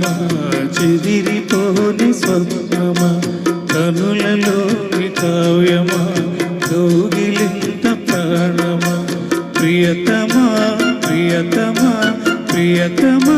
గానమా చెదిరిపోని స్వప్నమా కనులలోని కావ్యమా కౌగిలింత ప్రాణమా ప్రియతమా ప్రియతమా ప్రియతమా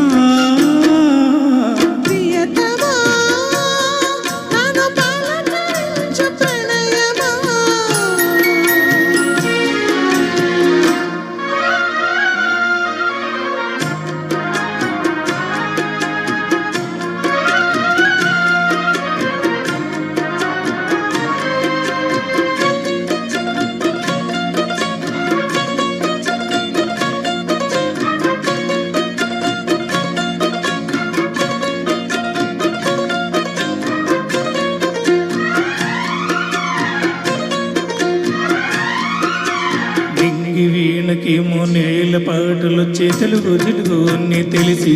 వీణకేమో నేల పాటలొచ్చే తెలుగు తెలుగు అన్నీ తెలిసి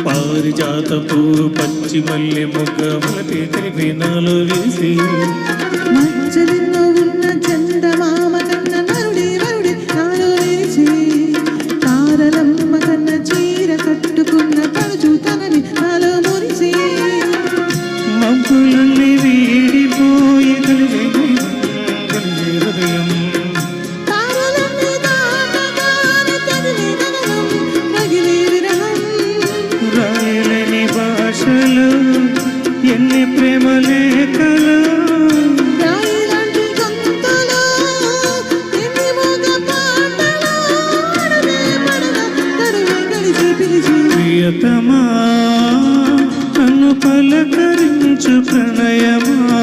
పారిజాతపు పచ్చి మల్లె మొగ్గ మొలటి తెలిపి నాలో వేసి మచ్చలిలో ఉన్న చందమామ కన్న నరుడి వరుడి నాలో వేసి తారలమ్మ కన్న చీర కట్టుకున్న పడుచు తనని నాలో మురిసి మబ్బులన్నీ వీడిపోయి కలిగే హృదయం ఎన్ని ప్రేమ లేఖలు ప్రియతమా నన్ను పలకరించు ప్రణయమా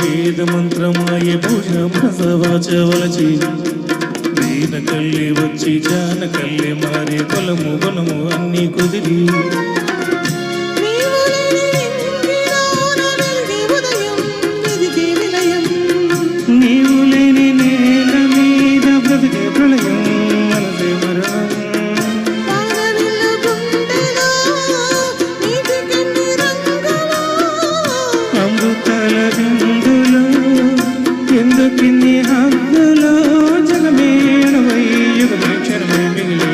వేద మంత్రమాయ పూజ ప్రసవాచవలచి వేద కల్లే వచ్చి జాన కల్లే మారే పొలము వనము అన్నీ కుదిరి నీవు లేని నేల మీద బ్రతికే ప్రళయం మనసే మరణం అమృతాల బిందులో ఎందుకిన్ని హద్దులో జగమేణవై యుగమే క్షణమై మిగిలి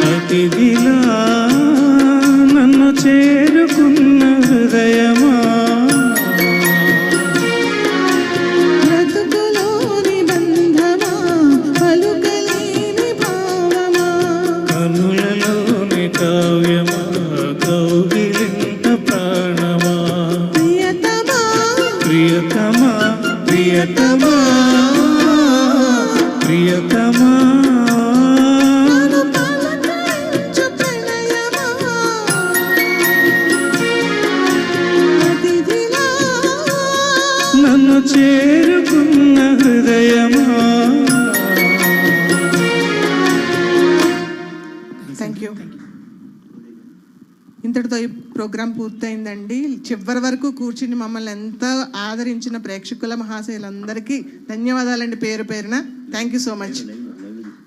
అతిథిలా నన్ను చేరుకున్న హృదయమా కనులలోని కావ్యమా కౌగిలింత ప్రాణమా ప్రియతమా ప్రియతమా ప్రియతమా నన్ను చేరుకున్న హృదయమా. Thank you. ఇంతటితో ఈ ప్రోగ్రాం పూర్తయిందండి. చివరి వరకు కూర్చుని మమ్మల్ని ఎంత ఆదరించిన ప్రేక్షకుల మహాశయులందరికీ ధన్యవాదాలండి పేరు పేరున. Thank you so much.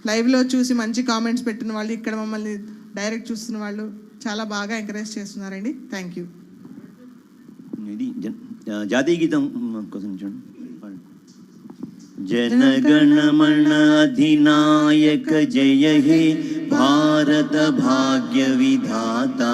లైవ్లో చూసి మంచి కామెంట్స్ పెట్టిన వాళ్ళు, ఇక్కడ మమ్మల్ని డైరెక్ట్ చూస్తున్న వాళ్ళు చాలా బాగా ఎంకరేజ్ చేస్తున్నారండి. Thank you. జాతీయ గీతం కోసం చూడండి. जनगणमन अधिनायक जय हे भारत भाग्य विधाता।